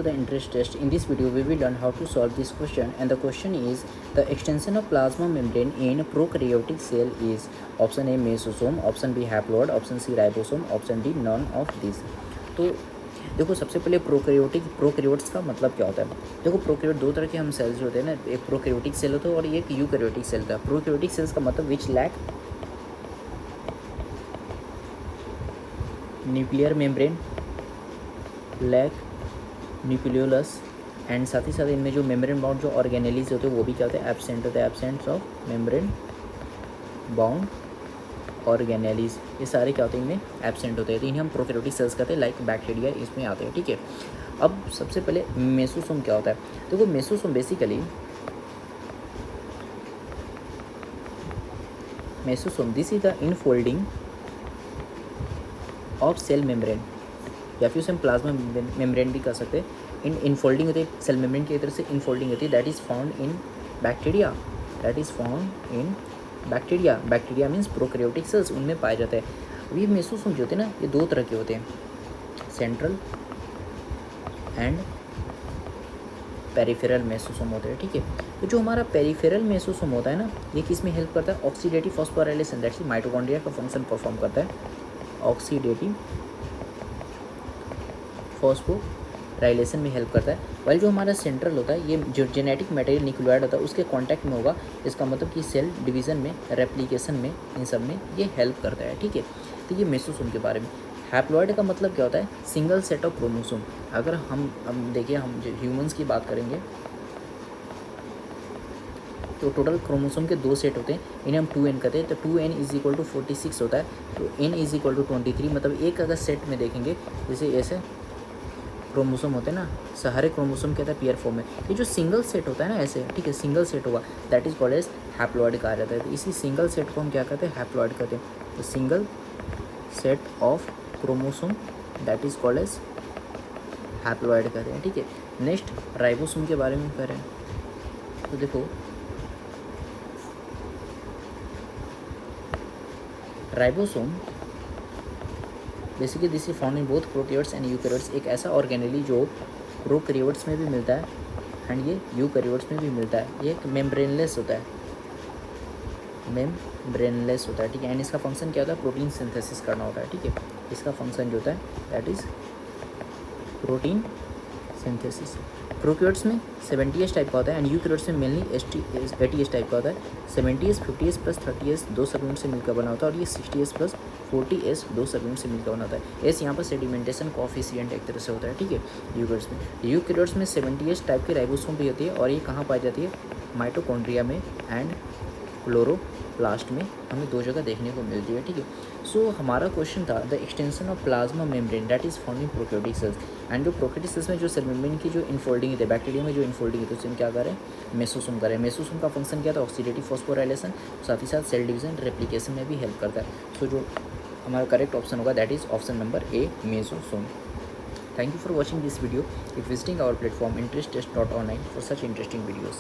to the interest test. In this video we will learn how to solve this question, and the question is the extension of plasma membrane in prokaryotic cell is option A mesosome, option B haploid, option C ribosome, option D none of these. तो देखो सबसे पहले prokaryotes का मतलब क्या होता है। देखो प्रोकैरियोट दो तरह के हम सेल्स होते हैं ना, एक प्रोकैरियोटिक सेल होता है और एक यूकैरियोटिक सेल होता है। प्रोकैरियोटिक सेल्स का मतलब which lack nuclear membrane, lack nucleolus, and साथ ही साथ इनमें जो मेम्ब्रेन बाउंड जो ऑर्गेनेलीज होते हैं वो भी क्या होते हैं, एब्सेंट होते हैं, absent of membrane bound organelles, ये सारे क्या होते हैं, इनमें एब्सेंट होते हैं। तो इन्हें हम प्रोकैरियोटिक सेल्स कहते हैं, लाइक बैक्टीरिया इसमें आते हैं। ठीक है, अब सबसे पहले मेसोसोम क्या होता है। देखो mesosome basically mesosome this is the infolding of cell membrane, या फिर उसे हम प्लाज्मा मेम्ब्रेन भी कह सकते हैं। इनफोल्डिंग होती है सेल मेम्ब्रेन की तरफ से, इनफोल्डिंग होती है, that is found in bacteria, that is found in bacteria. Bacteria means prokaryotic cells, उनमें पाए जाते हैं। अब ये मेसोसोम जो होते हैं ना, ये दो तरह के होते हैं, सेंट्रल एंड पेरिफेरल मेसोसोम होते हैं। ठीक है, तो जो हमारा पेरिफेरल मेसोसोम होता है ना, ये किस में हेल्प करता है, oxidative phosphorylation, that is mitochondria का फंक्शन परफॉर्म करता है। ऑक्सीडेटिव फॉस्फोराइलेशन में हेल्प करता है। वाइल जो हमारा सेंट्रल होता है, ये जो जेनेटिक मटेरियल न्यूक्लियोइड होता है उसके कांटेक्ट में होगा, इसका मतलब कि सेल डिवीज़न में, रेप्लिकेशन में, इन सब में ये हेल्प करता है। ठीक है, तो ये मेसोसोम के बारे में। हैप्लॉइड का मतलब क्या होता है, सिंगल सेट ऑफ क्रोमोसोम। अगर हम देखिए, हम जो ह्यूमंस की बात करेंगे तो टोटल क्रोमोसोम के दो सेट होते हैं, इन्हें हम 2n कहते हैं। तो 2n इज इक्वल टू 46 होता है, तो n इज इक्वल टू 23। मतलब एक अगर सेट में देखेंगे, जैसे ऐसे क्रोमोसोम होते हैं ना, सारे क्रोमोसोम कहते हैं पेयर फॉर्म में। ये जो सिंगल सेट होता है ना ऐसे, ठीक है, सिंगल सेट होगा, that is called as haploid कहा जाता है। तो इसी सिंगल सेट को हम क्या कहते हैं, हैप्लॉइड कहते हैं। तो single set of chromosome that is called as haploid कहते हैं। ठीक है, नेक्स्ट राइबोसोम के बारे में कह रहे हैं। तो देखो ribosome basically this is found in both prokaryotes and eukaryotes. एक ऐसा ऑर्गेनेली जो प्रोकैरियोट्स में भी मिलता है एंड ये यूकैरियोट्स में भी मिलता है। ये एक मेम्ब्रेनलेस होता है, मेम्ब्रेनलेस होता है। ठीक है, एंड इसका फंक्शन क्या होता है, प्रोटीन सिंथेसिस करना होता है। ठीक है, इसका फंक्शन जो होता है that is protein synthesis. Prokaryotes में 70s टाइप का होता है एंड यूकैरियोट्स में मेनली 80s टाइप का होता है। 70s 50s प्लस 30s दो सब यूनिट से मिलकर बना होता है, और ये 60s प्लस 40s दो सब यूनिट से मिलकर बना होता है। एस यहाँ पर सेडिमेंटेशन कोएफिशिएंट एक तरह से होता है। ठीक है, यूकैरियोट्स में 70s टाइप की राइबोसोम भी होती है, और ये कहाँ पाई जाती है, माइटोकॉन्ड्रिया में एंड क्लोरोप्लास्ट में, हमें दो जगह देखने को मिलती है। ठीक है, सो हमारा क्वेश्चन था the extension of plasma membrane that is found in prokaryotic cells. And जो प्रोकैरियोटिक सेल्स में जो सेल मेम्ब्रेन की जो इनफोल्डिंग है, बैक्टीरिया में जो इनफोल्डिंग है, तो उसमें क्या करें, मेसोसोम करें। मेसोसोम का फंक्शन क्या था, ऑक्सीडेटिव फॉस्फोराइलेशन, साथ ही साथ सेल डिवीजन, रेप्लिकेशन में भी हेल्प करता है। सो जो हमारा करेक्ट ऑप्शन होगा that is option number A, mesosome. Thank you for watching this video. If visiting our platform interest test.online for such interesting videos.